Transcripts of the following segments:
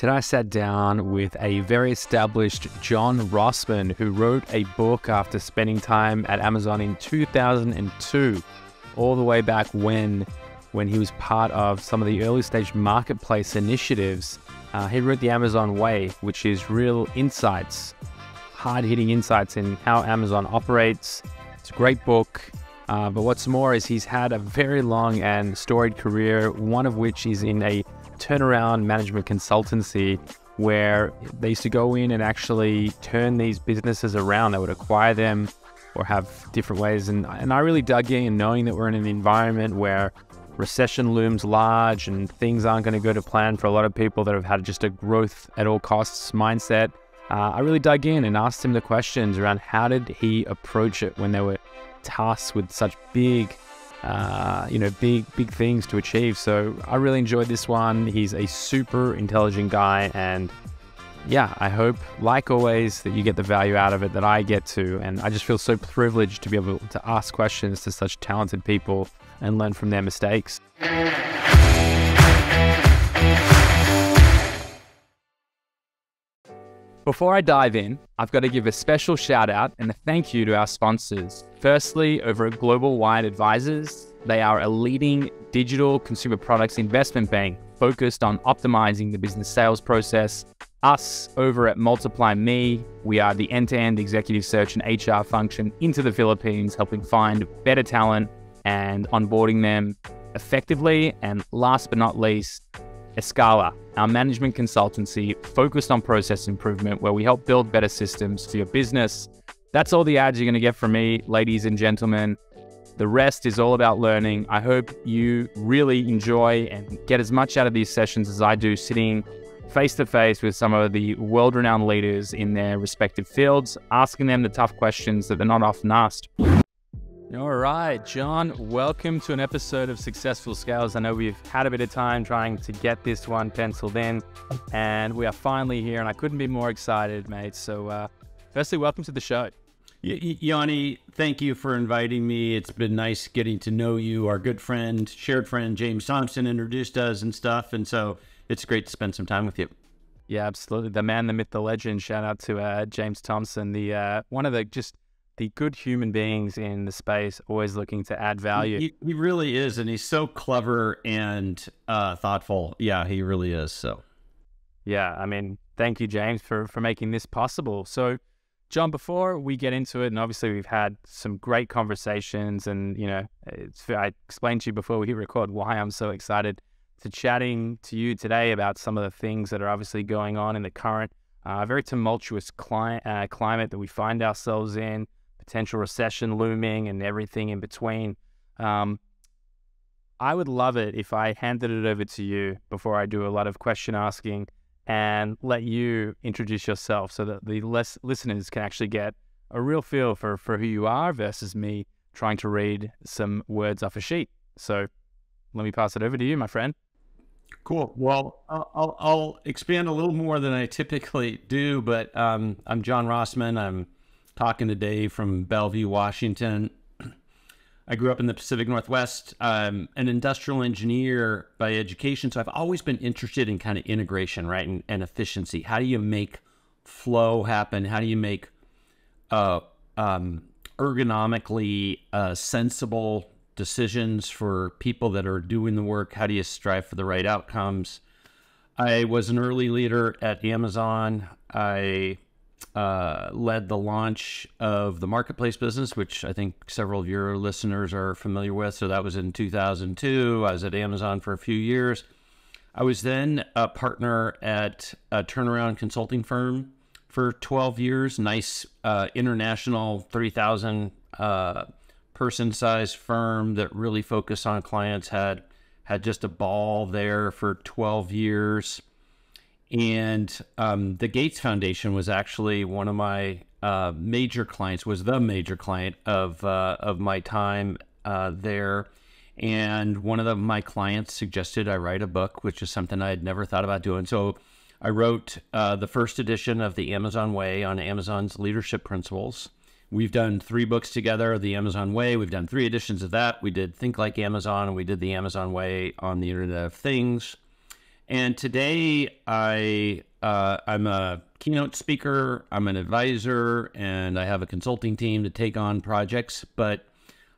Today I sat down with a very established John Rossman, who wrote a book after spending time at Amazon in 2002, all the way back when he was part of some of the early stage marketplace initiatives. He wrote The Amazon Way, which is real insights, hard-hitting insights in how Amazon operates. It's a great book, but what's more is he's had a very long and storied career, one of which is in a turnaround management consultancy where they used to go in and actually turn these businesses around. They would acquire them or have different ways. And I really dug in, knowing that we're in an environment where recession looms large and things aren't going to go to plan for a lot of people that have had just a growth at all costs mindset. I really dug in and asked him the questions around how did he approach it when they were tasked with such big things to achieve. So I really enjoyed this one. He's a super intelligent guy, and yeah, I hope, like always, that you get the value out of it that I get to. And I just feel so privileged to be able to ask questions to such talented people and learn from their mistakes. Before I dive in, I've got to give a special shout out and a thank you to our sponsors. Firstly, over at Global Wide Advisors, they are a leading digital consumer products investment bank focused on optimizing the business sales process. Us over at Multiply Me, we are the end-to-end executive search and HR function into the Philippines, helping find better talent and onboarding them effectively. And last but not least, Escala, our management consultancy focused on process improvement, where we help build better systems for your business. That's all the ads you're going to get from me, ladies and gentlemen. The rest is all about learning. I hope you really enjoy and get as much out of these sessions as I do, sitting face to face with some of the world-renowned leaders in their respective fields, asking them the tough questions that they're not often asked. All right, John, welcome to an episode of Successful Scales. I know we've had a bit of time trying to get this one penciled in, and we are finally here, and I couldn't be more excited, mate. So firstly, welcome to the show. Yanni, thank you for inviting me. It's been nice getting to know you. Our good friend, shared friend, James Thompson introduced us and stuff, and so it's great to spend some time with you. Yeah, absolutely. The man, the myth, the legend. Shout out to James Thompson, the one of the good human beings in the space, always looking to add value. He really is, and he's so clever and thoughtful. Yeah, he really is. So, yeah, I mean, thank you, James, for making this possible. So, John, before we get into it, and obviously we've had some great conversations, and I explained to you before we hit record why I'm so excited to chatting to you today about some of the things that are obviously going on in the current very tumultuous climate that we find ourselves in. Potential recession looming and everything in between. I would love it if I handed it over to you before I do a lot of question asking and let you introduce yourself so that the listeners can actually get a real feel for who you are versus me trying to read some words off a sheet. So let me pass it over to you, my friend. Cool. Well, I'll expand a little more than I typically do, but I'm John Rossman. I'm talking today from Bellevue, Washington. I grew up in the Pacific Northwest. I'm an industrial engineer by education, so I've always been interested in kind of integration, right, and efficiency. How do you make flow happen? How do you make ergonomically sensible decisions for people that are doing the work? How do you strive for the right outcomes? I was an early leader at Amazon. I led the launch of the marketplace business, which I think several of your listeners are familiar with. So that was in 2002. I was at Amazon for a few years. I was then a partner at a turnaround consulting firm for 12 years. Nice international 3,000 person size firm that really focused on clients. Had just a ball there for 12 years. And the Gates Foundation was actually one of my major clients, was the major client of my time there. And one of my clients suggested I write a book, which is something I had never thought about doing. So I wrote the first edition of The Amazon Way on Amazon's leadership principles. We've done 3 books together, The Amazon Way. We've done 3 editions of that. We did Think Like Amazon, and we did The Amazon Way on the Internet of Things. And today I'm a keynote speaker, I'm an advisor, and I have a consulting team to take on projects. But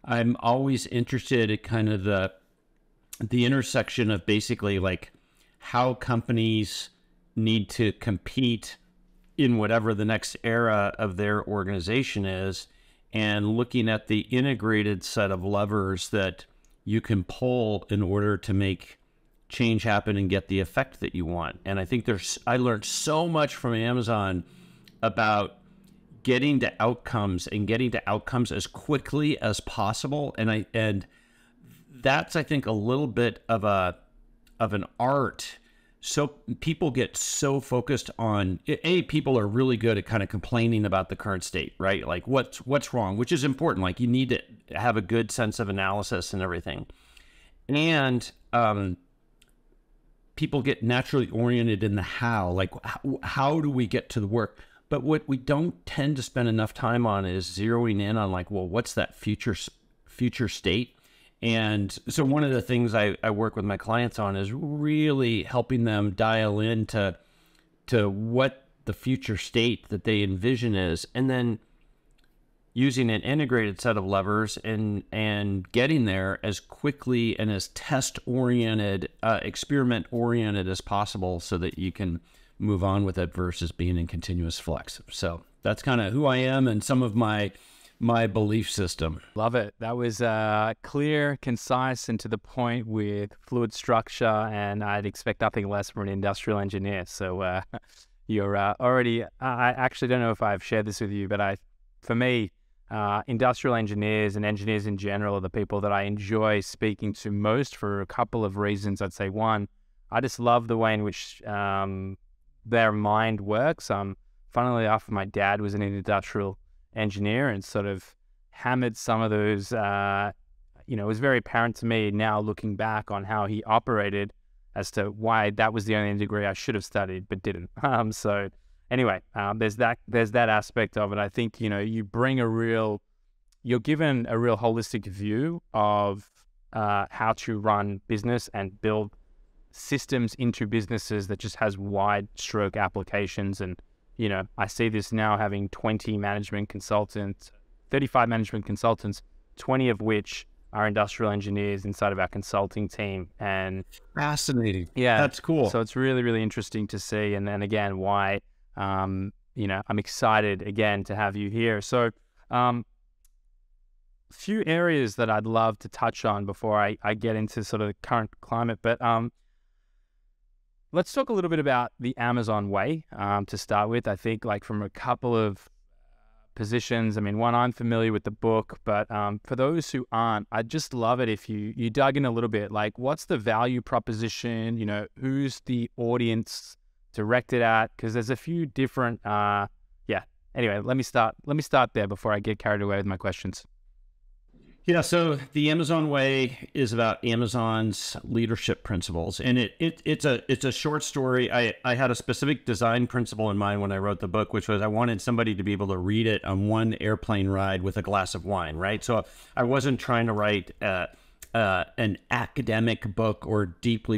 I'm always interested in kind of the intersection of basically like how companies need to compete in whatever the next era of their organization is, and looking at the integrated set of levers that you can pull in order to make change happen and get the effect that you want. And I think I learned so much from Amazon about getting to outcomes and getting to outcomes as quickly as possible. And that's, I think, a little bit of an art. So people get so focused on people are really good at kind of complaining about the current state, right? Like what's wrong, which is important. Like you need to have a good sense of analysis and everything. And people get naturally oriented in the how, like how do we get to the work? But what we don't tend to spend enough time on is zeroing in on like, well, what's that future state? And so one of the things I work with my clients on is really helping them dial into what the future state that they envision is, and then using an integrated set of levers and getting there as quickly and as test-oriented, experiment-oriented as possible so that you can move on with it versus being in continuous flex. So that's kind of who I am and some of my belief system. Love it. That was clear, concise, and to the point with fluid structure, and I'd expect nothing less from an industrial engineer. So you're already, I actually don't know if I've shared this with you, but for me, industrial engineers and engineers in general are the people that I enjoy speaking to most for a couple of reasons. I'd say one, I just love the way in which their mind works. Funnily enough, my dad was an industrial engineer and sort of hammered some of those, it was very apparent to me now looking back on how he operated as to why that was the only degree I should have studied but didn't. So anyway, there's that aspect of it. I think, you bring you're given a real holistic view of how to run business and build systems into businesses that just has wide stroke applications. And, I see this now having 20 management consultants, 35 management consultants, 20 of which are industrial engineers inside of our consulting team. And fascinating. Yeah. That's cool. So it's really, really interesting to see. And then again, why, I'm excited again to have you here. So, few areas that I'd love to touch on before I get into sort of the current climate, but, let's talk a little bit about the Amazon way to start with. I think like from a couple of positions. I mean, one, I'm familiar with the book, but for those who aren't, I'd just love it if you dug in a little bit. Like, what's the value proposition? Who's the audience directed at? Because there's a few different. Anyway, let me start there before I get carried away with my questions. Yeah, so the Amazon way is about Amazon's leadership principles, and it's a short story. I had a specific design principle in mind when I wrote the book, which was I wanted somebody to be able to read it on one airplane ride with a glass of wine, right? So I wasn't trying to write an academic book or deep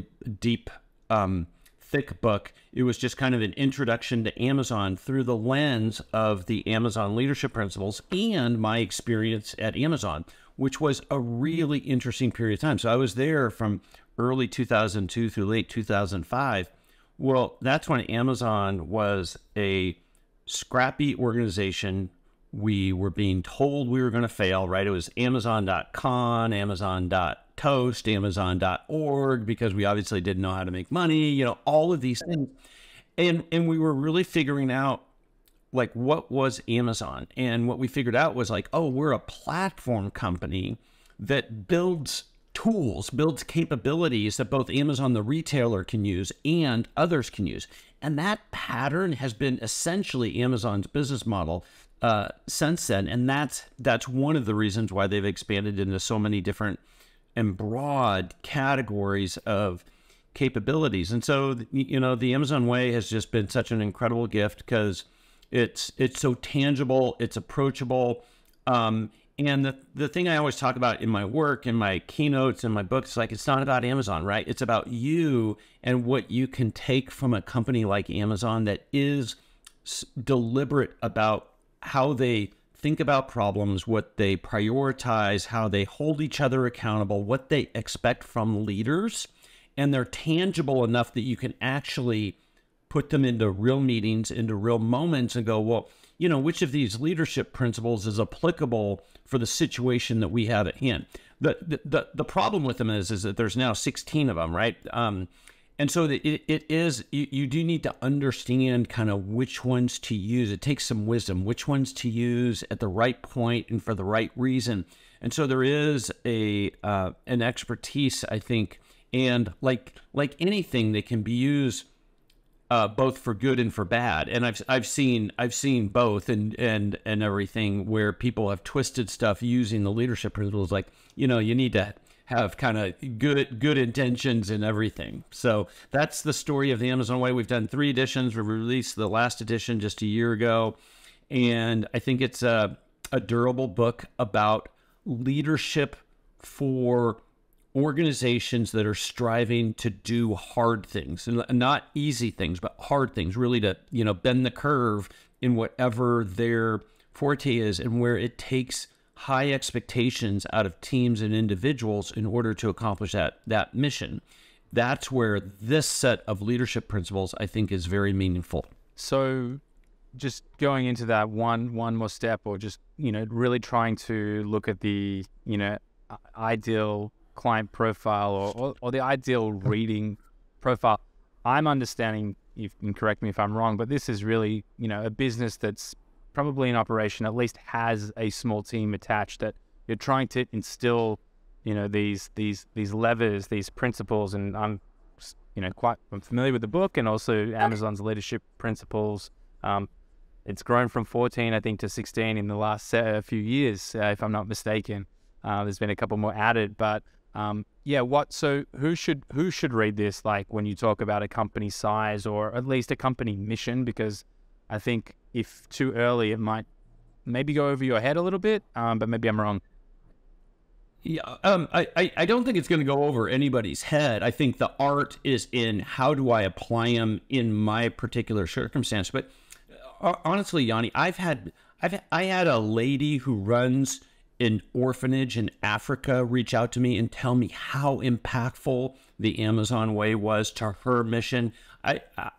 thick book. It was just kind of an introduction to Amazon through the lens of the Amazon leadership principles and my experience at Amazon, which was a really interesting period of time. So I was there from early 2002 through late 2005. Well, that's when Amazon was a scrappy organization. We were being told we were going to fail, right? It was Amazon.com, Amazon.toast, Amazon.org, because we obviously didn't know how to make money, all of these things. And we were really figuring out, like, what was Amazon? And what we figured out was like, oh, we're a platform company that builds tools, builds capabilities that both Amazon, the retailer, can use and others can use. And that pattern has been essentially Amazon's business model since then. And that's one of the reasons why they've expanded into so many different and broad categories of capabilities. And so, the Amazon way has just been such an incredible gift because it's so tangible, it's approachable, and And the thing I always talk about in my work, in my keynotes, in my books, like, it's not about Amazon, right? It's about you and what you can take from a company like Amazon that is deliberate about how they think about problems, what they prioritize, how they hold each other accountable, what they expect from leaders. And they're tangible enough that you can actually put them into real meetings, into real moments, and go, well, you know, which of these leadership principles is applicable for the situation that we have at hand? The problem with them is that there's now 16 of them, right? And so it is, you do need to understand kind of which ones to use. It takes some wisdom, which ones to use at the right point and for the right reason. And so there is an expertise, I think, and like anything, they can be used both for good and for bad. And I've seen both and everything, where people have twisted stuff using the leadership principles. Like, you know, you need to have kind of good intentions and everything. So that's the story of the Amazon Way. We've done 3 editions. We released the last edition just a year ago, and I think it's a durable book about leadership for organizations that are striving to do hard things, and not easy things, but hard things, really to, you know, bend the curve in whatever their forte is, and where it takes high expectations out of teams and individuals in order to accomplish that mission. That's where this set of leadership principles, I think, is very meaningful. So just going into that one more step, or just, you know, really trying to look at the, you know, ideal client profile or the ideal reading profile. I'm understanding, you can correct me if I'm wrong, but this is really, you know, a business that's probably in operation, at least has a small team attached, that you're trying to instill, you know, these levers, these principles. And I'm, you know, I'm familiar with the book and also Amazon's leadership principles. It's grown from 14, I think, to 16 in the last few years, if I'm not mistaken. There's been a couple more added, but so who should read this, like, when you talk about a company size, or at least a company mission? Because I think if too early, it might maybe go over your head a little bit, but maybe I'm wrong. Yeah, I don't think it's going to go over anybody's head. I think the art is in how do I apply them in my particular circumstance. But honestly, Yanni, I had a lady who runs an orphanage in Africa reach out to me and tell me how impactful the Amazon Way was to her mission.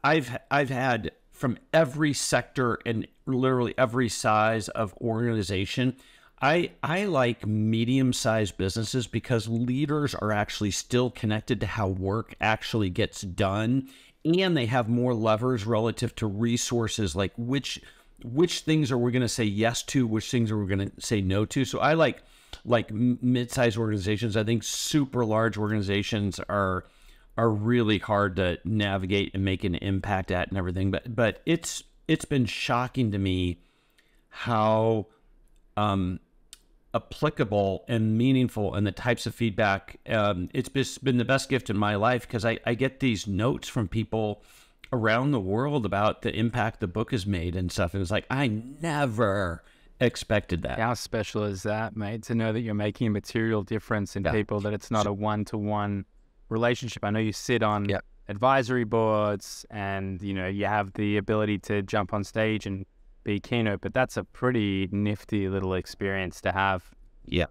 I've had, from every sector and literally every size of organization, I like medium-sized businesses, because leaders are actually still connected to how work actually gets done, and they have more levers relative to resources, like which things are we going to say yes to, which things are we going to say no to. So I like mid-sized organizations. I think super large organizations are really hard to navigate and make an impact at and everything. But it's been shocking to me how applicable and meaningful, and the types of feedback. It's been the best gift in my life, because I get these notes from people around the world about the impact the book has made and stuff. And it's like, I never expected that. How special is that, mate, to know that you're making a material difference in people, that it's not a one-to-one relationship. I know you sit on advisory boards, and, you know, you have the ability to jump on stage and be keynote, but that's a pretty nifty little experience to have. Yeah.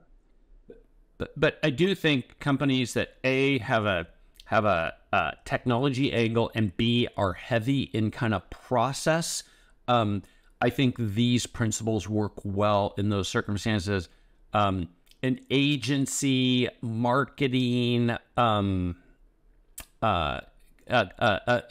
But I do think companies that have a technology angle, and B, are heavy in kind of process, I think these principles work well in those circumstances. An agency, marketing, a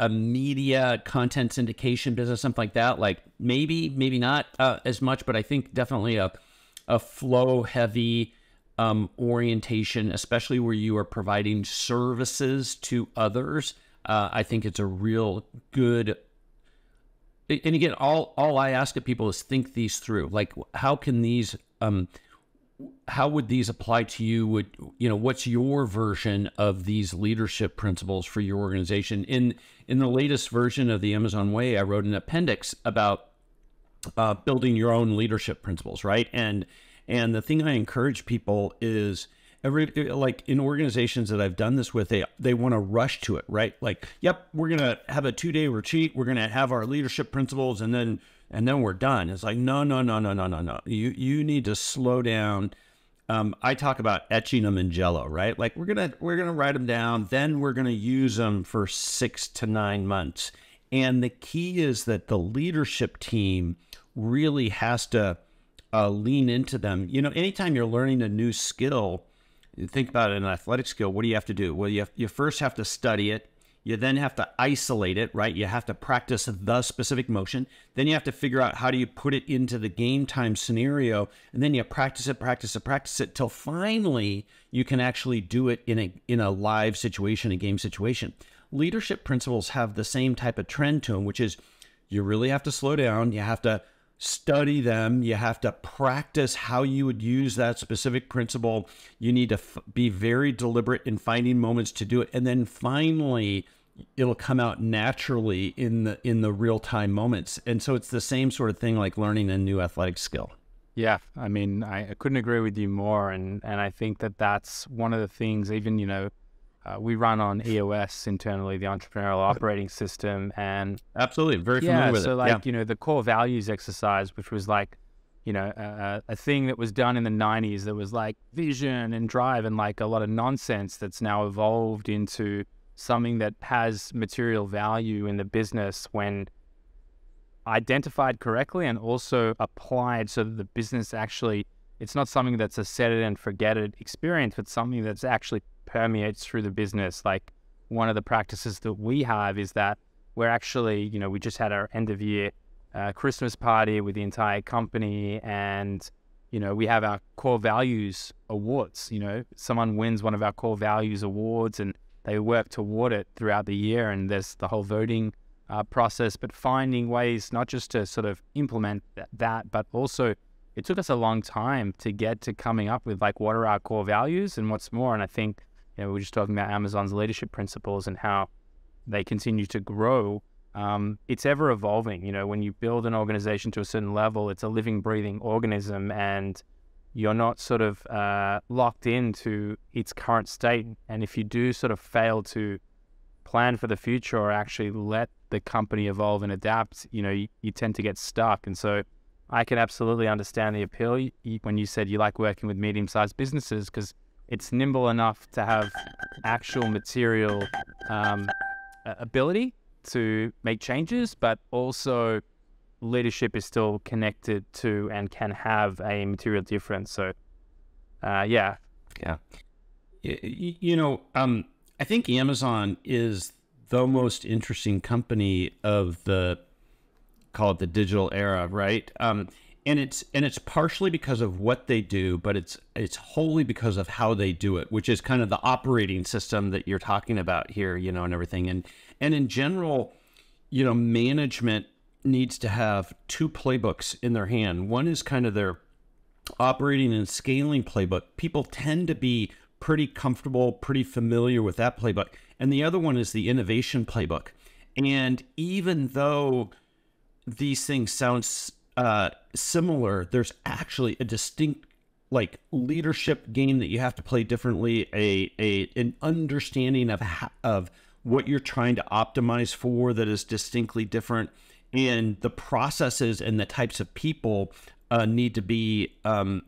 media content syndication business, something like that, like maybe not as much, but I think definitely a flow heavy orientation, especially where you are providing services to others. I think it's a real good. And again, all I ask of people is think these through. Like, how can these, how would these apply to you? What's your version of these leadership principles for your organization? In the latest version of the Amazon Way, I wrote an appendix about building your own leadership principles, right? And And the thing I encourage people is like in organizations that I've done this with, they want to rush to it, right? Like, yep, we're going to have a 2-day retreat. We're going to have our leadership principles and then we're done. It's like, no. You need to slow down. I talk about etching them in Jello, right? Like we're going to write them down, then we're going to use them for 6 to 9 months. And the key is that the leadership team really has to lean into them. You know, anytime you're learning a new skill, you think about an athletic skill, what do you have to do? Well, you first have to study it. You then have to isolate it, right? You have to practice the specific motion. Then you have to figure out how do you put it into the game time scenario. And then you practice it till finally you can actually do it in a live situation, a game situation. Leadership principles have the same type of trend to them, which is you really have to slow down. You have to study them. You have to practice how you would use that specific principle. You need to be very deliberate in finding moments to do it. And then finally, it'll come out naturally in the real-time moments. And so it's the same sort of thing like learning a new athletic skill. Yeah, I mean, I couldn't agree with you more. And I think that that's one of the things, even, you know, we run on EOS internally, the entrepreneurial operating system, and absolutely very familiar with it. So like, you know, the core values exercise, which was like, you know, a thing that was done in the 90s that was like vision and drive and like a lot of nonsense that's now evolved into something that has material value in the business when identified correctly and also applied so that the business actually, it's not something that's a set it and forget it experience, but something that's actually permeates through the business. Like one of the practices that we have is that we're actually, you know, we just had our end of year Christmas party with the entire company, and, you know, we have our core values awards. You know, someone wins one of our core values awards and they work toward it throughout the year, and there's the whole voting process, but finding ways not just to sort of implement that, but also it took us a long time to get to coming up with like what are our core values and what's more. And I think, you know, we were just talking about Amazon's leadership principles and how they continue to grow. It's ever evolving. You know, when you build an organization to a certain level, it's a living, breathing organism, and you're not sort of locked into its current state. And if you do sort of fail to plan for the future or actually let the company evolve and adapt, you know, you tend to get stuck. And so I can absolutely understand the appeal when you said you like working with medium-sized businesses, because it's nimble enough to have actual material ability to make changes, but also leadership is still connected to and can have a material difference. So, yeah. You know, I think Amazon is the most interesting company of the, call it the digital era, right? And it's partially because of what they do, but it's wholly because of how they do it, which is kind of the operating system that you're talking about here, you know, and everything. And in general, you know, management needs to have two playbooks in their hand. One is kind of their operating and scaling playbook. People tend to be pretty comfortable, pretty familiar with that playbook. And the other one is the innovation playbook. And even though these things sound similar, there's actually a distinct like leadership game that you have to play differently, an understanding of what you're trying to optimize for that is distinctly different, and the processes and the types of people need to be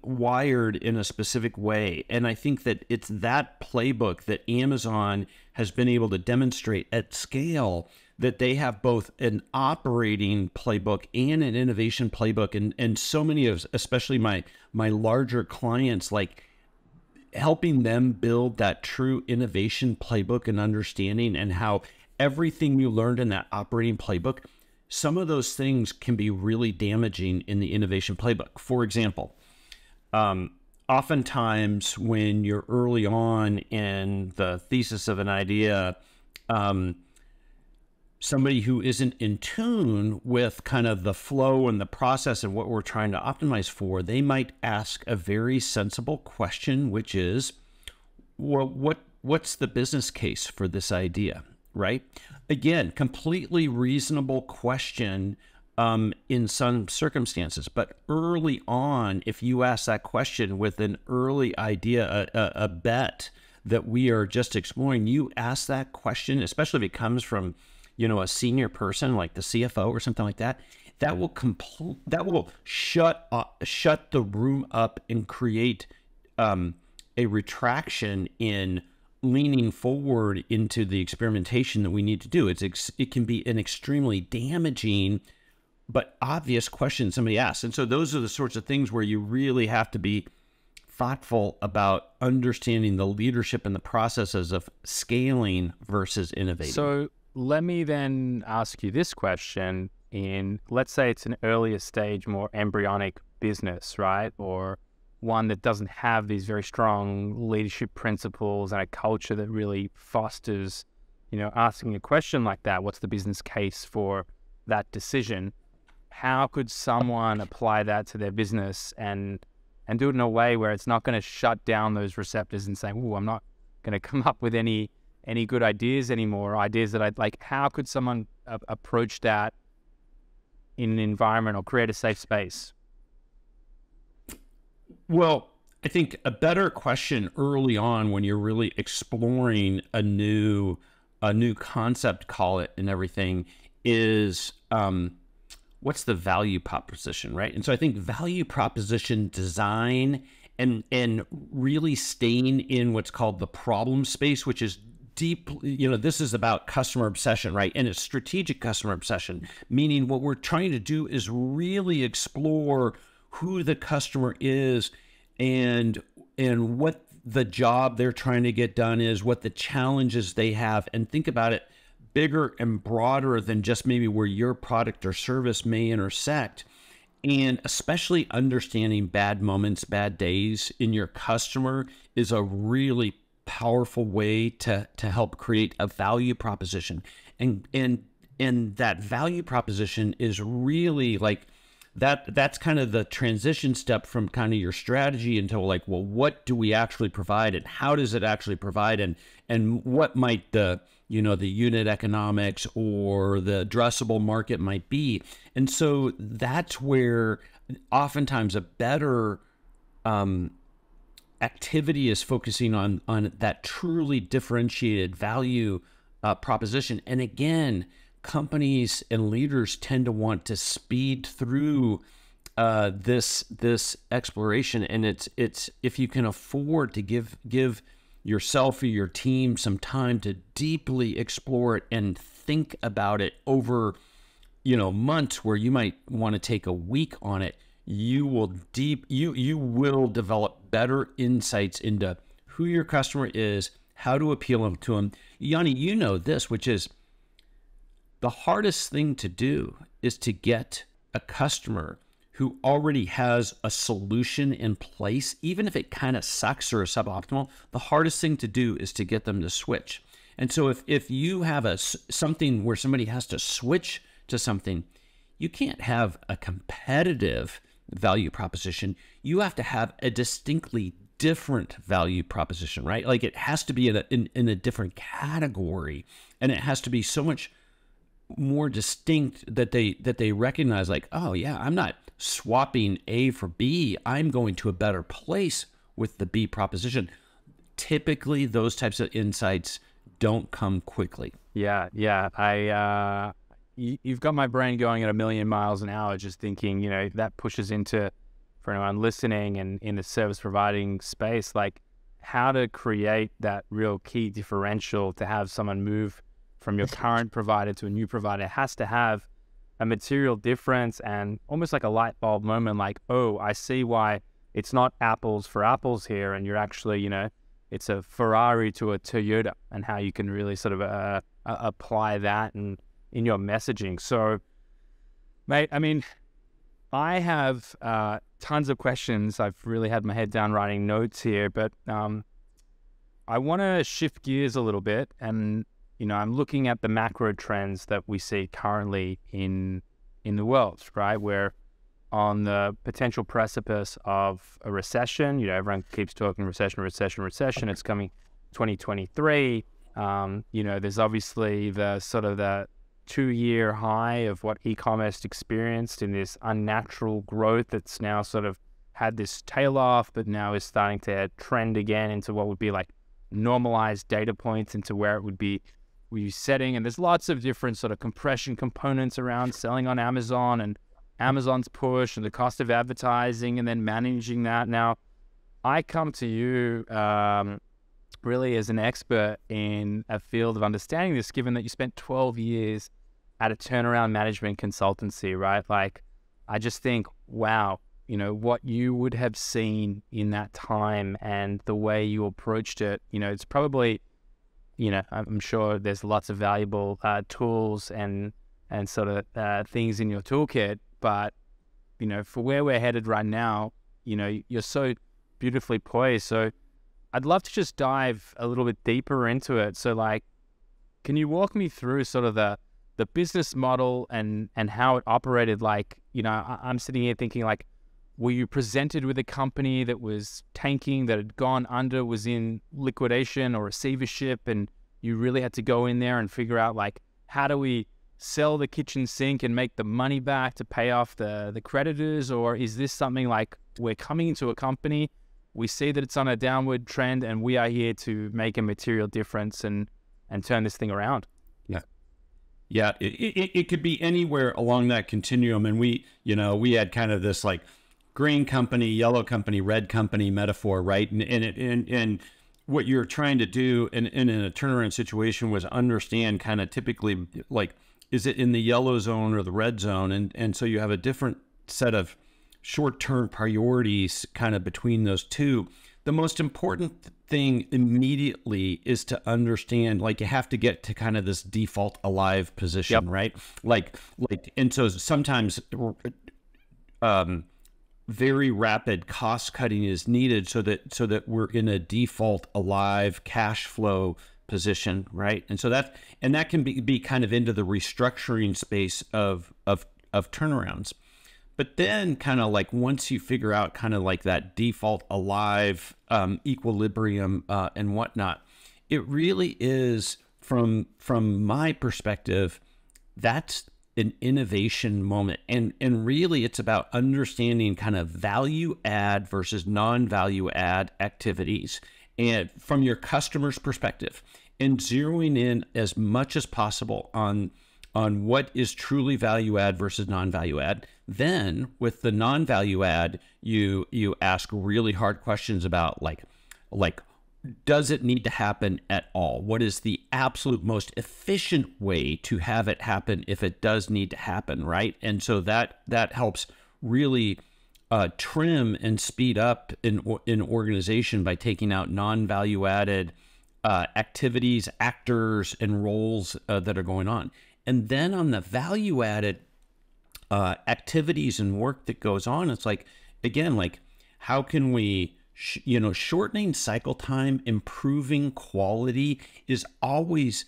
wired in a specific way. And I think that it's that playbook that Amazon has been able to demonstrate at scale, that they have both an operating playbook and an innovation playbook. And so many of, especially my larger clients, like helping them build that true innovation playbook and understanding, and how everything you learned in that operating playbook, some of those things can be really damaging in the innovation playbook. For example, oftentimes when you're early on in the thesis of an idea, somebody who isn't in tune with kind of the flow and the process and what we're trying to optimize for, they might ask a very sensible question, which is, well, what's the business case for this idea, right? Again, completely reasonable question, in some circumstances. But early on, if you ask that question with an early idea, a bet that we are just exploring, you ask that question, especially if it comes from, a senior person like the CFO or something like that, that will shut the room up and create a retraction in leaning forward into the experimentation that we need to do. It can be an extremely damaging but obvious question somebody asks. And so those are the sorts of things where you really have to be thoughtful about understanding the leadership and the processes of scaling versus innovating. So let me then ask you this question. Let's say it's an earlier stage, more embryonic business, right? Or one that doesn't have these very strong leadership principles and a culture that really fosters, asking a question like that, what's the business case for that decision? How could someone apply that to their business and do it in a way where it's not going to shut down those receptors and say, "Oh, I'm not going to come up with any good ideas anymore, ideas that I'd like." How could someone approach that in an environment or create a safe space? Well, I think a better question early on when you're really exploring a new concept, call it, and everything, is what's the value proposition, right? And so I think value proposition design and really staying in what's called the problem space, which is deep, this is about customer obsession, right? And it's strategic customer obsession, meaning what we're trying to do is really explore who the customer is and what the job they're trying to get done is, what the challenges they have, and think about it bigger and broader than just maybe where your product or service may intersect. And especially understanding bad moments, bad days in your customer is a really powerful way to help create a value proposition. And that value proposition is really like that's kind of the transition step from kind of your strategy into like, well, what do we actually provide and how does it actually provide, and what might the unit economics or the addressable market might be. And so that's where oftentimes a better activity is focusing on that truly differentiated value proposition. And again, companies and leaders tend to want to speed through this exploration. And it's if you can afford to give yourself or your team some time to deeply explore it and think about it over, months, where you might want to take a week on it, you will develop better insights into who your customer is, how to appeal to them. Yanni, this, which is the hardest thing to do is to get a customer who already has a solution in place, even if it kind of sucks or is suboptimal. The hardest thing to do is to get them to switch. And so if you have something where somebody has to switch to something, you can't have a competitive value proposition. You have to have a distinctly different value proposition, right? Like it has to be in a different category, and it has to be so much more distinct that they recognize, like, oh yeah, I'm not swapping A for B. I'm going to a better place with the B proposition. Typically, those types of insights don't come quickly. Yeah. You've got my brain going at 1,000,000 miles an hour, just thinking, that pushes into, for anyone listening and in the service providing space, like how to create that real key differential to have someone move from your current provider to a new provider. It has to have a material difference and almost like a light bulb moment, like, oh, I see why it's not apples for apples here, and you're actually, it's a Ferrari to a Toyota, and how you can really sort of apply that in your messaging. So, mate, I mean, I have tons of questions. I've really had my head down writing notes here, but I want to shift gears a little bit, and I'm looking at the macro trends that we see currently in the world, right? We're on the potential precipice of a recession. Everyone keeps talking recession. It's coming 2023. There's obviously the sort of the 2-year high of what e-commerce experienced in this unnatural growth that's now sort of had this tail off, but now is starting to trend again into what would be like normalized data points into where it would be setting. And there's lots of different sort of compression components around selling on Amazon and Amazon's push and the cost of advertising and then managing that. Now, I come to you really as an expert in a field of understanding this, given that you spent 12 years at a turnaround management consultancy, right? Like, I just think, wow, you know, what you would have seen in that time and the way you approached it, you know, it's probably, you know, I'm sure there's lots of valuable tools and sort of things in your toolkit, but, you know, for where we're headed right now, you know, you're so beautifully poised. So I'd love to just dive a little bit deeper into it. So like, can you walk me through sort of the business model and how it operated? Like, you know, I'm sitting here thinking like, were you presented with a company that was tanking, that had gone under, was in liquidation or receivership, and you really had to go in there and figure out like, how do we sell the kitchen sink and make the money back to pay off the creditors? Or is this something like, we're coming into a company, we see that it's on a downward trend, and we are here to make a material difference and turn this thing around? Yeah, it could be anywhere along that continuum. And we had kind of this like green company, yellow company, red company metaphor, right? And what you're trying to do in a turnaround situation was understand kind of typically like, is it in the yellow zone or the red zone? And so you have a different set of short-term priorities kind of between those two. The most important thing immediately is to understand, like, you have to get to kind of this default alive position, right? Like, and so sometimes very rapid cost cutting is needed so that we're in a default alive cash flow position, right? And so that can be kind of into the restructuring space of turnarounds. But then kind of like once you figure out kind of like that default alive equilibrium and whatnot, it really is from my perspective, that's an innovation moment. And really it's about understanding kind of value add versus non-value add activities, and from your customer's perspective, and zeroing in as much as possible on what is truly value add versus non-value add. Then with the non-value add, you ask really hard questions about like, does it need to happen at all? What is the absolute most efficient way to have it happen if it does need to happen, right? And so that helps really trim and speed up in organization by taking out non-value added activities, actors, and roles that are going on. And then on the value added activities and work that goes on, it's like, again, like, how can we, shortening cycle time, improving quality is always,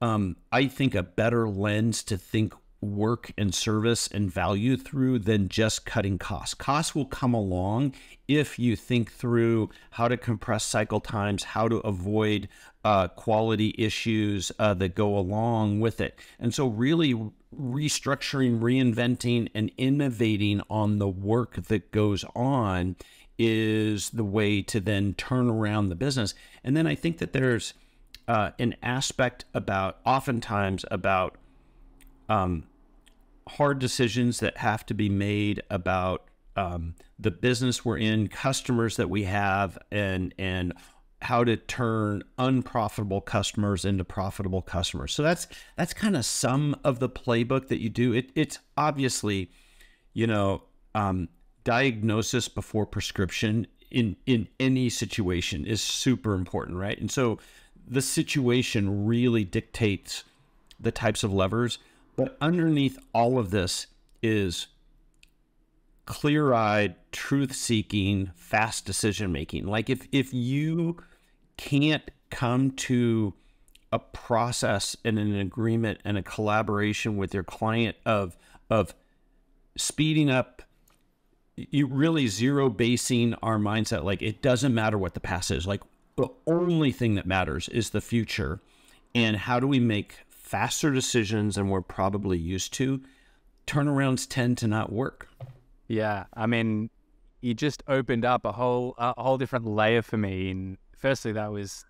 I think, a better lens to think work and service and value through than just cutting costs. Costs will come along if you think through how to compress cycle times, how to avoid quality issues that go along with it. And so really restructuring, reinventing, and innovating on the work that goes on is the way to then turn around the business. And then I think that there's an aspect oftentimes about hard decisions that have to be made about the business we're in, customers that we have, and how to turn unprofitable customers into profitable customers. So that's kind of some of the playbook that you do. It's obviously, diagnosis before prescription in any situation is super important, right? And so the situation really dictates the types of levers. But underneath all of this is clear-eyed, truth-seeking, fast decision-making. Like if you can't come to a process and an agreement and a collaboration with your client of speeding up, you really zero basing our mindset. Like, it doesn't matter what the past is. Like, the only thing that matters is the future. And how do we make faster decisions than we're probably used to, turnarounds tend to not work. Yeah, I mean, you just opened up a whole different layer for me. And firstly, that was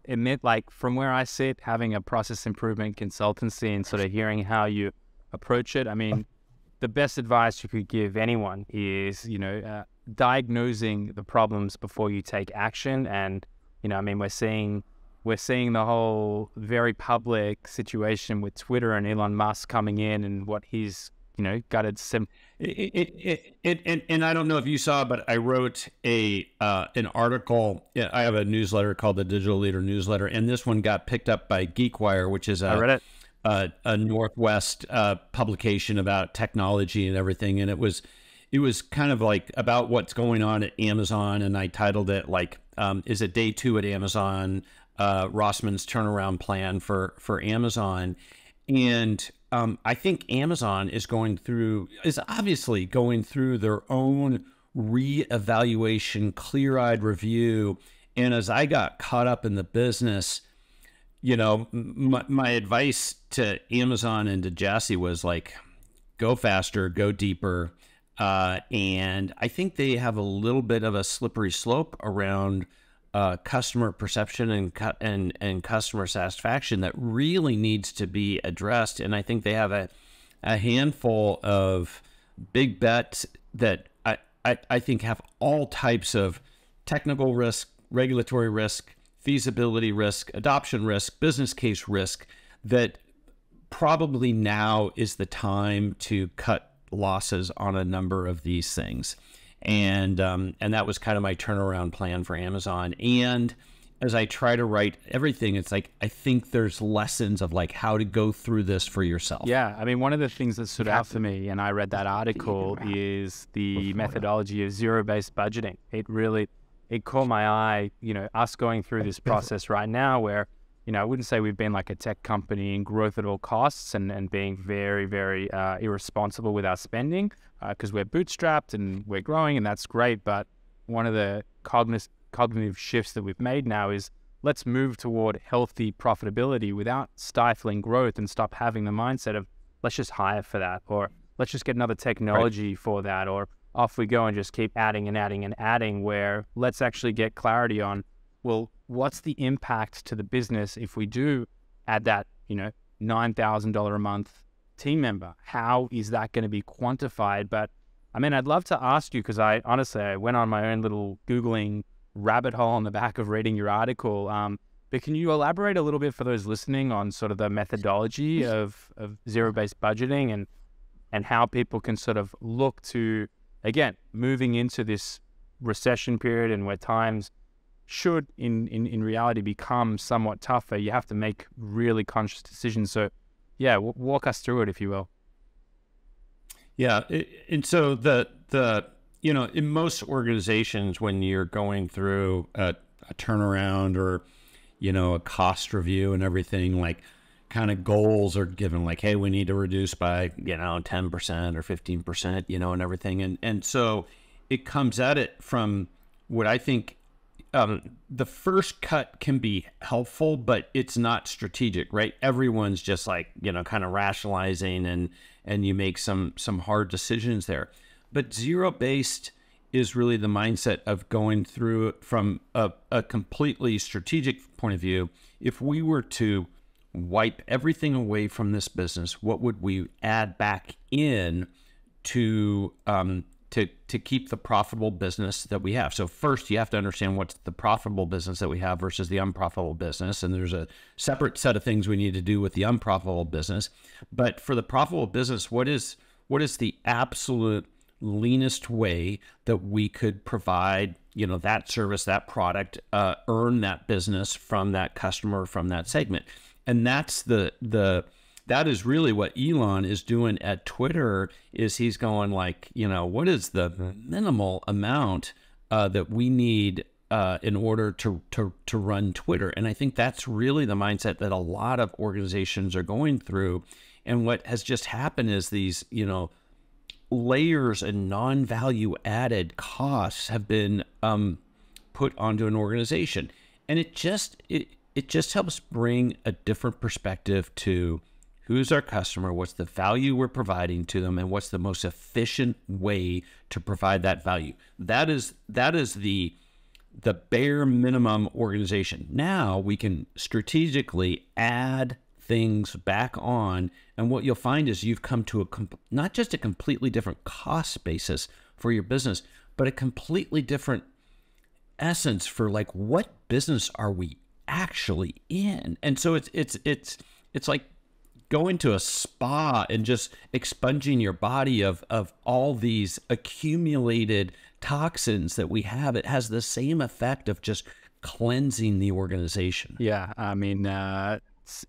admit, like, from where I sit, having a process improvement consultancy and sort of hearing how you approach it. I mean, the best advice you could give anyone is, diagnosing the problems before you take action. And, I mean, we're seeing the whole very public situation with Twitter and Elon Musk coming in and what he's, gutted some. And I don't know if you saw, but I wrote an article. I have a newsletter called the Digital Leader Newsletter, and this one got picked up by GeekWire, which is I read it. A Northwest publication about technology and everything. And it was kind of like about what's going on at Amazon. And I titled it like, is it day 2 at Amazon? Rossman's turnaround plan for Amazon. And I think Amazon is obviously going through their own reevaluation, clear-eyed review. And as I got caught up in the business, my advice to Amazon and to Jassy was like, go faster, go deeper. And I think they have a little bit of a slippery slope around customer perception and customer satisfaction that really needs to be addressed. And I think they have a handful of big bets that I think have all types of technical risk, regulatory risk, feasibility risk, adoption risk, business case risk, that probably now is the time to cut losses on a number of these things. And that was kind of my turnaround plan for Amazon. And as I try to write everything, it's like, I think there's lessons of like how to go through this for yourself. Yeah. I mean, one of the things that stood out for me, and I read that article, is the methodology of zero-based budgeting. It caught my eye, us going through this process right now where, I wouldn't say we've been like a tech company in growth at all costs and being very, very irresponsible with our spending because we're bootstrapped and we're growing, and that's great. But one of the cognitive shifts that we've made now is let's move toward healthy profitability without stifling growth, and stop having the mindset of let's just hire for that, or let's just get another technology for that, or off we go and just keep adding and adding and adding, where let's actually get clarity on, well, what's the impact to the business if we do add that, $9,000 a month team member? How is that going to be quantified? But I mean, I'd love to ask you, because I went on my own little Googling rabbit hole on the back of reading your article. But can you elaborate a little bit for those listening on sort of the methodology of zero-based budgeting and how people can sort of look to, again, moving into this recession period and where times should in reality become somewhat tougher, you have to make really conscious decisions. So yeah, walk us through it, if you will. Yeah. And so in most organizations, when you're going through a turnaround or, a cost review and everything, like kind of goals are given, like, hey, we need to reduce by, 10% or 15%, and everything. And so it comes at it from what I think, the first cut can be helpful, but it's not strategic, right? Everyone's just like, kind of rationalizing and you make some hard decisions there. But zero-based is really the mindset of going through from a completely strategic point of view. If we were to wipe everything away from this business, what would we add back in to keep the profitable business that we have? So first, you have to understand what's the profitable business that we have versus the unprofitable business. And there's a separate set of things we need to do with the unprofitable business. But for the profitable business, what is the absolute leanest way that we could provide, that service, that product, earn that business from that customer, from that segment? And that's that is really what Elon is doing at Twitter, is he's going like, what is the minimal amount that we need in order to run Twitter? And I think that's really the mindset that a lot of organizations are going through. And what has just happened is these, layers and non-value added costs have been put onto an organization. And it just helps bring a different perspective to who's our customer, what's the value we're providing to them, and what's the most efficient way to provide that value. That is the bare minimum organization. Now we can strategically add things back on, and what you'll find is you've come to not just a completely different cost basis for your business, but a completely different essence for like, what business are we actually in? And so it's like going to a spa and just expunging your body of all these accumulated toxins that we have. It has the same effect of just cleansing the organization. Yeah, I mean,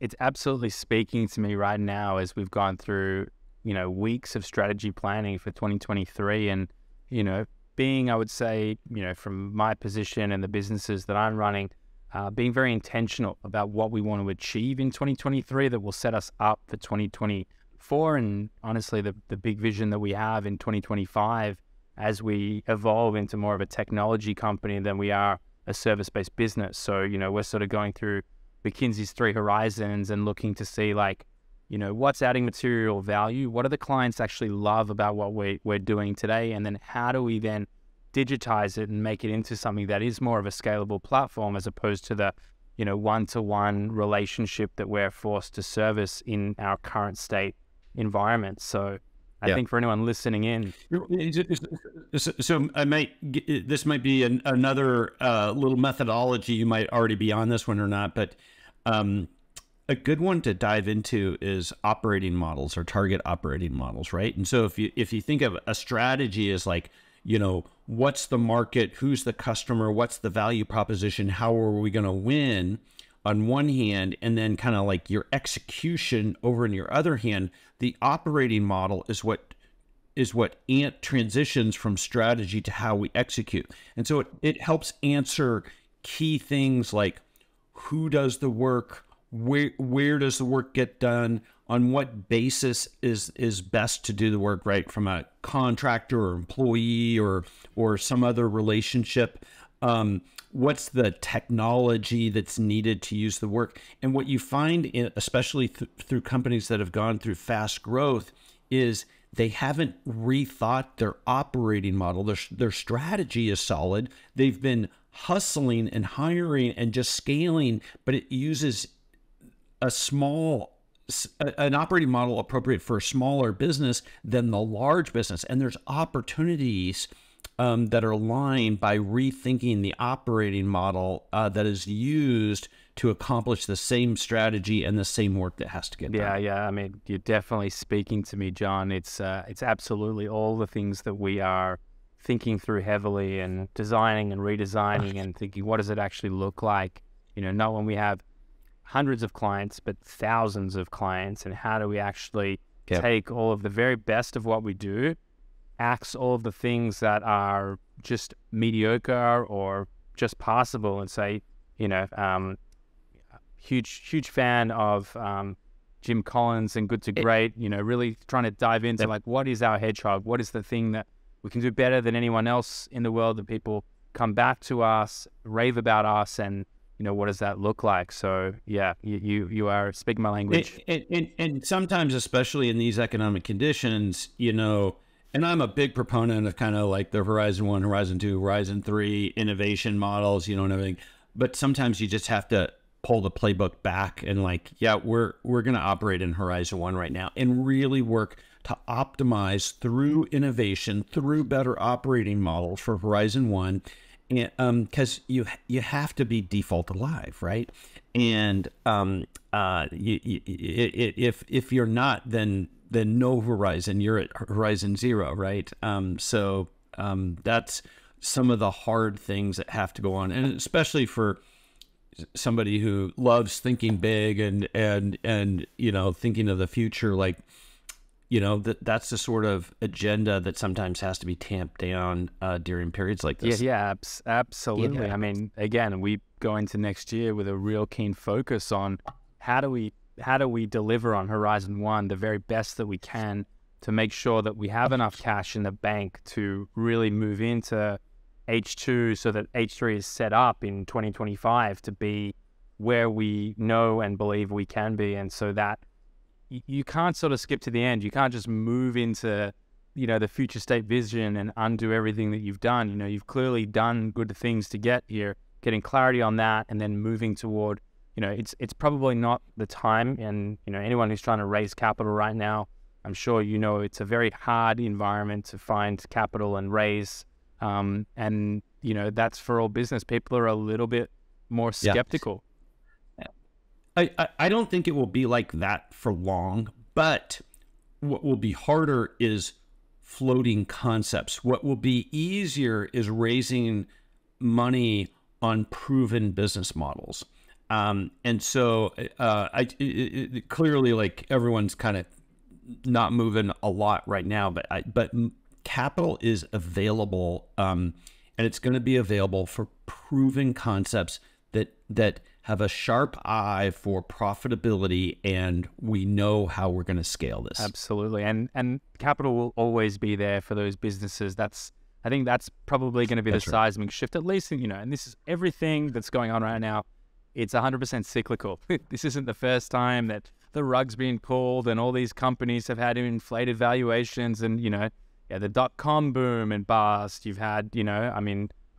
it's absolutely speaking to me right now as we've gone through, weeks of strategy planning for 2023, and, being, I would say, from my position and the businesses that I'm running, being very intentional about what we want to achieve in 2023 that will set us up for 2024, and honestly, the big vision that we have in 2025 as we evolve into more of a technology company than we are a service-based business. So, we're sort of going through McKinsey's 3 horizons and looking to see, like, what's adding material value? What do the clients actually love about what we're doing today? And then how do we then digitize it and make it into something that is more of a scalable platform, as opposed to the, one-to-one relationship that we're forced to service in our current state environment. So I think for anyone listening in, so this might be another little methodology. You might already be on this one or not, but a good one to dive into is operating models or target operating models, right? And so if you think of a strategy as like, what's the market, who's the customer, what's the value proposition, how are we going to win on one hand, and then kind of like your execution over in your other hand, the operating model is what transitions from strategy to how we execute. And so it helps answer key things like, who does the work, where does the work get done, on what basis is best to do the work, right? From a contractor or employee or some other relationship. What's the technology that's needed to use the work? And what you find, especially through companies that have gone through fast growth, is they haven't rethought their operating model. Their strategy is solid. They've been hustling and hiring and just scaling, but it uses an operating model appropriate for a smaller business than the large business. And there's opportunities that are aligned by rethinking the operating model that is used to accomplish the same strategy and the same work that has to get done. Yeah. I mean, you're definitely speaking to me, John. It's absolutely all the things that we are thinking through heavily and designing and redesigning and thinking, what does it actually look like? Not when we have hundreds of clients, but thousands of clients, and how do we actually take all of the very best of what we do, axe all of the things that are just mediocre or just passable, and say, huge fan of Jim Collins and Good to Great, really trying to dive into like, what is our hedgehog? What is the thing that we can do better than anyone else in the world, that people come back to us, rave about us, and what does that look like? So yeah, you are speaking my language. And sometimes, especially in these economic conditions, and I'm a big proponent of kind of like the Horizon 1, Horizon 2, Horizon 3 innovation models, and everything. But sometimes you just have to pull the playbook back and like, we're going to operate in Horizon 1 right now and really work to optimize through innovation, through better operating models for Horizon 1. Because you have to be default alive, right? And if you're not, then no horizon, you're at Horizon 0, right? So that's some of the hard things that have to go on, and especially for somebody who loves thinking big and thinking of the future, like. That's the sort of agenda that sometimes has to be tamped down during periods like this. Yeah, absolutely. Yeah. I mean, again, we go into next year with a real keen focus on how do we deliver on Horizon 1 the very best that we can, to make sure that we have enough cash in the bank to really move into H2, so that H3 is set up in 2025 to be where we know and believe we can be. And so that you can't sort of skip to the end. You can't just move into, the future state vision and undo everything that you've done. You've clearly done good things to get here, getting clarity on that, and then moving toward, it's probably not the time. And, anyone who's trying to raise capital right now, I'm sure it's a very hard environment to find capital and raise. And, that's for all business. People are a little bit more skeptical. I don't think it will be like that for long, but what will be harder is floating concepts. What will be easier is raising money on proven business models. And so clearly, like, everyone's kind of not moving a lot right now, but capital is available, and it's going to be available for proven concepts that have a sharp eye for profitability, and we know how we're going to scale this. Absolutely. And capital will always be there for those businesses. I think that's probably going to be the seismic shift, at least, and this is everything that's going on right now. It's 100% cyclical. This isn't the first time that the rug's being pulled and all these companies have had inflated valuations and, the dot-com boom and bust. You've had,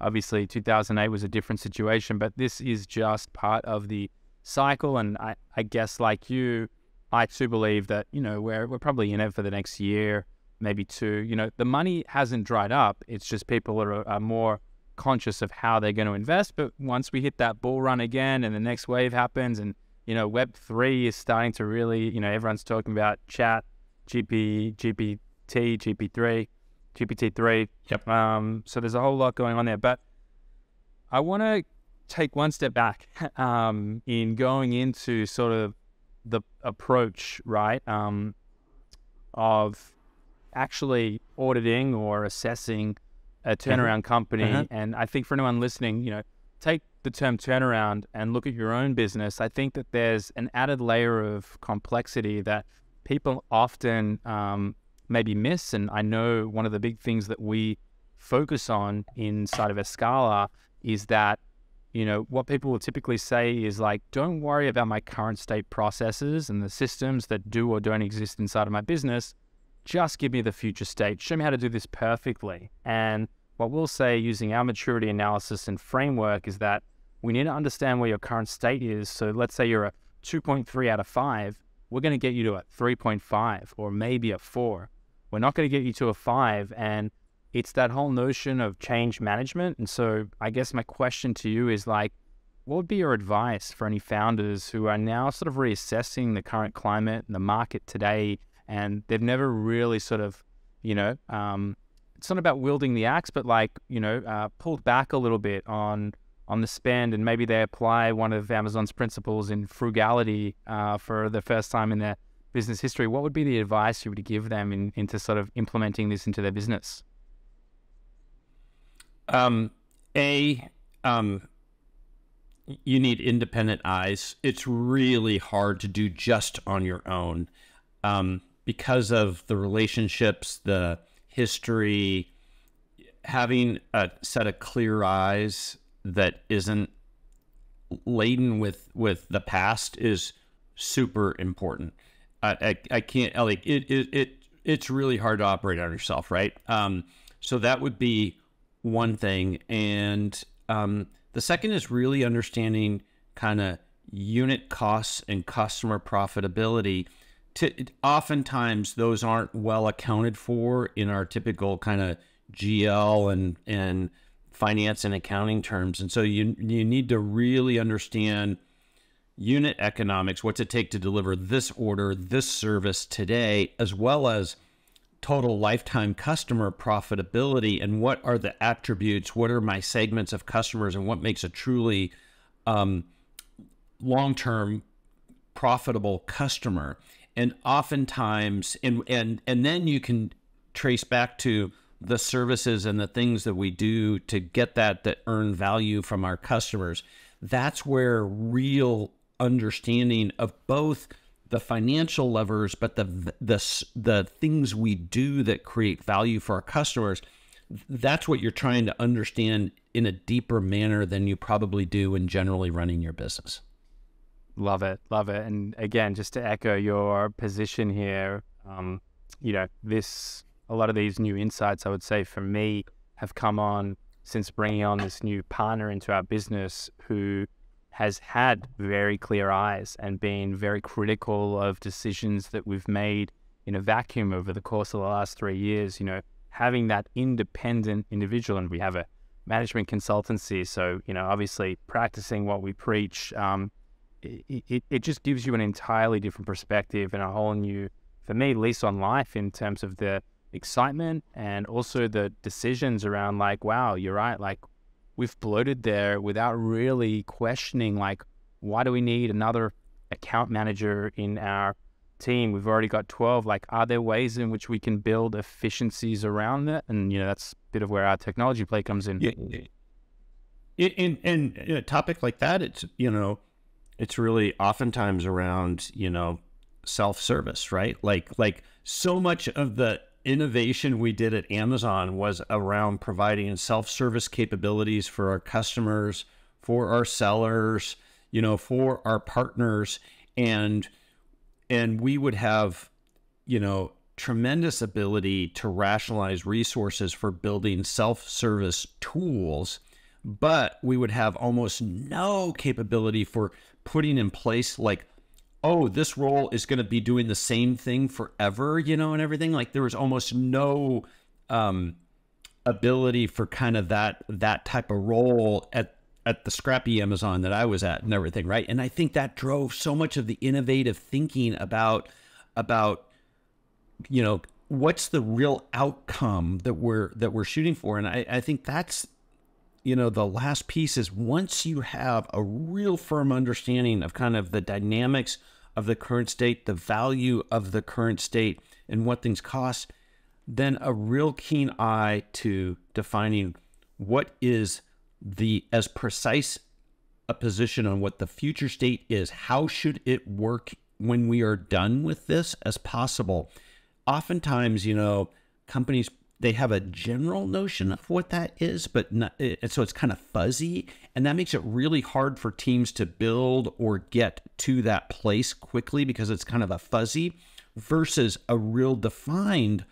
obviously 2008 was a different situation, but this is just part of the cycle. And I guess, like you, I too believe that, we're probably in it for the next year, maybe two. The money hasn't dried up. It's just people are more conscious of how they're going to invest. But once we hit that bull run again and the next wave happens and, Web3 is starting to really, everyone's talking about chat, GPT-3. Yep. So there's a whole lot going on there. But I want to take one step back in going into sort of the approach, right, of actually auditing or assessing a turnaround company. And I think for anyone listening, take the term turnaround and look at your own business. I think that there's an added layer of complexity that people often maybe miss. And I know one of the big things that we focus on inside of Escala is that, what people will typically say is like, don't worry about my current state processes and the systems that do or don't exist inside of my business. Just give me the future state. Show me how to do this perfectly. And what we'll say using our maturity analysis and framework is that we need to understand where your current state is. So let's say you're a 2.3 out of 5. We're going to get you to a 3.5 or maybe a 4. We're not going to get you to a 5. And it's that whole notion of change management. And so I guess my question to you is like, what would be your advice for any founders who are now sort of reassessing the current climate and the market today, and they've never really sort of, it's not about wielding the axe, but like, pulled back a little bit on the spend, and maybe they apply one of Amazon's principles in frugality for the first time in their business history. What would be the advice you would give them into sort of implementing this into their business? You need independent eyes. It's really hard to do just on your own because of the relationships, the history. Having a set of clear eyes that isn't laden with the past is super important. I can't, like, it's really hard to operate on yourself, right? So that would be one thing. And the second is really understanding kind of unit costs and customer profitability. Oftentimes those aren't well accounted for in our typical kind of GL and finance and accounting terms. And so you need to really understand unit economics, what's it take to deliver this order, this service today, as well as total lifetime customer profitability, and what are the attributes, what are my segments of customers, and what makes a truly long-term profitable customer. And oftentimes, and then you can trace back to the services and the things that we do to get that earn value from our customers. That's where real understanding of both the financial levers, but the things we do that create value for our customers, that's what you're trying to understand in a deeper manner than you probably do in generally running your business. Love it, love it. And again, just to echo your position here, a lot of these new insights, I would say for me, have come on since bringing on this new partner into our business who has had very clear eyes and been very critical of decisions that we've made in a vacuum over the course of the last 3 years. Having that independent individual, and we have a management consultancy, so obviously practicing what we preach. It just gives you an entirely different perspective and a whole new, for me, lease on life in terms of the excitement and also the decisions around like, wow, you're right. Like we've bloated there without really questioning, like, why do we need another account manager in our team? We've already got 12. Like, are there ways in which we can build efficiencies around that? And, that's a bit of where our technology play comes in. Yeah. In a topic like that, it's really oftentimes around, self-service, right? Like so much of the innovation we did at Amazon was around providing self-service capabilities for our customers, for our sellers, for our partners. And we would have, tremendous ability to rationalize resources for building self-service tools, but we would have almost no capability for putting in place like, oh, this role is going to be doing the same thing forever, and everything. Like there was almost no ability for kind of that type of role at the scrappy Amazon that I was at and everything, right? And I think that drove so much of the innovative thinking about what's the real outcome that we're shooting for. And I think that's the last piece is once you have a real firm understanding of kind of the dynamics of the current state, the value of the current state, and what things cost, then a real keen eye to defining what is as precise a position on what the future state is. How should it work when we are done with this as possible? Oftentimes, companies, they have a general notion of what that is, but not, so it's kind of fuzzy, and that makes it really hard for teams to build or get to that place quickly because it's kind of a fuzzy versus a real defined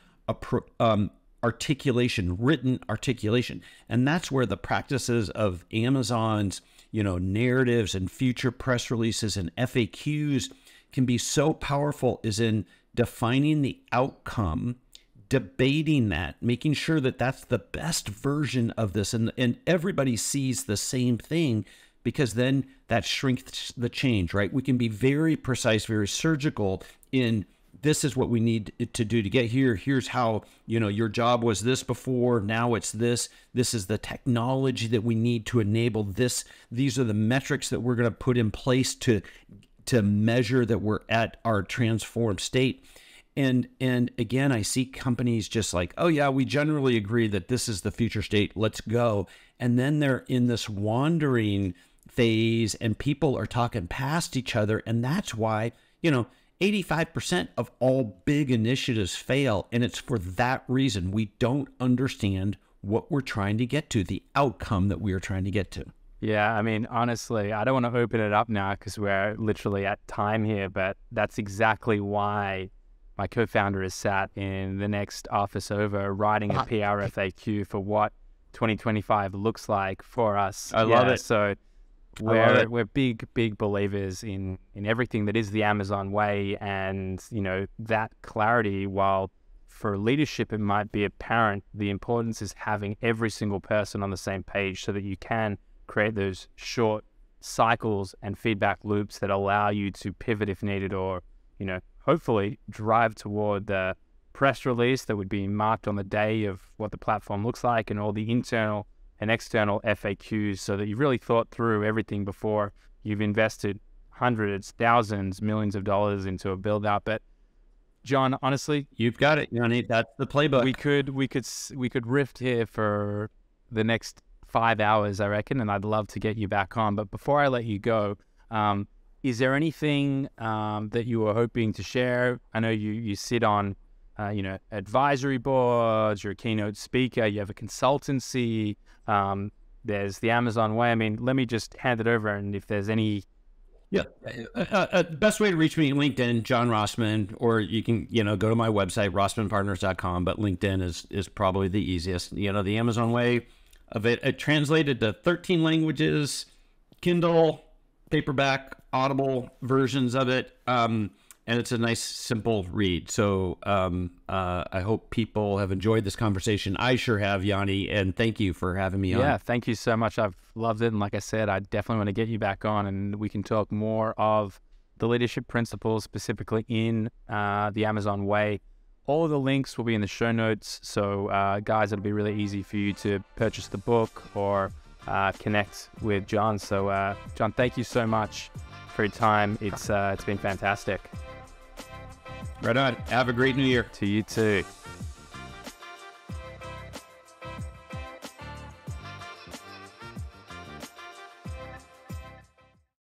articulation, written articulation. And that's where the practices of Amazon's, narratives and future press releases and FAQs can be so powerful, is in defining the outcome, debating that, making sure that that's the best version of this, and everybody sees the same thing, because then that shrinks the change, right? We can be very precise, very surgical in this is what we need to do to get here. Here's how, your job was this before, now it's this. This is the technology that we need to enable this. These are the metrics that we're going to put in place to measure that we're at our transformed state. And again, I see companies just like, oh yeah, we generally agree that this is the future state, let's go. And then they're in this wandering phase and people are talking past each other. And that's why, 85% of all big initiatives fail. And it's for that reason. We don't understand what we're trying to get to, the outcome that we are trying to get to. Yeah, I mean, honestly, I don't want to open it up now because we're literally at time here, but that's exactly why my co-founder is sat in the next office over writing a PR FAQ for what 2025 looks like for us. I love it. So we're big believers in everything that is the Amazon way, and that clarity, while for leadership it might be apparent, the importance is having every single person on the same page so that you can create those short cycles and feedback loops that allow you to pivot if needed, or hopefully drive toward the press release that would be marked on the day of what the platform looks like and all the internal and external FAQs, so that you've really thought through everything before you've invested hundreds, thousands, millions of dollars into a build out. But John, honestly, you've got it, Yanni. That's the playbook. We could riff here for the next 5 hours, I reckon, and I'd love to get you back on. But before I let you go, is there anything that you were hoping to share? I know you sit on, advisory boards, you're a keynote speaker, you have a consultancy, there's the Amazon way. I mean, let me just hand it over, and if there's any Yeah. Best way to reach me, LinkedIn, John Rossman, or you can, go to my website, rossmanpartners.com, but LinkedIn is probably the easiest. The Amazon way of it translated to 13 languages, Kindle, paperback, Audible versions of it. And it's a nice, simple read. So I hope people have enjoyed this conversation. I sure have, Yanni, and thank you for having me on. Yeah, thank you so much. I've loved it. And like I said, I definitely want to get you back on and we can talk more of the leadership principles, specifically in the Amazon way. All of the links will be in the show notes. So guys, it'll be really easy for you to purchase the book or connect with John. So John, thank you so much for your time. It's been fantastic. Right on. Have a great new year. To you too.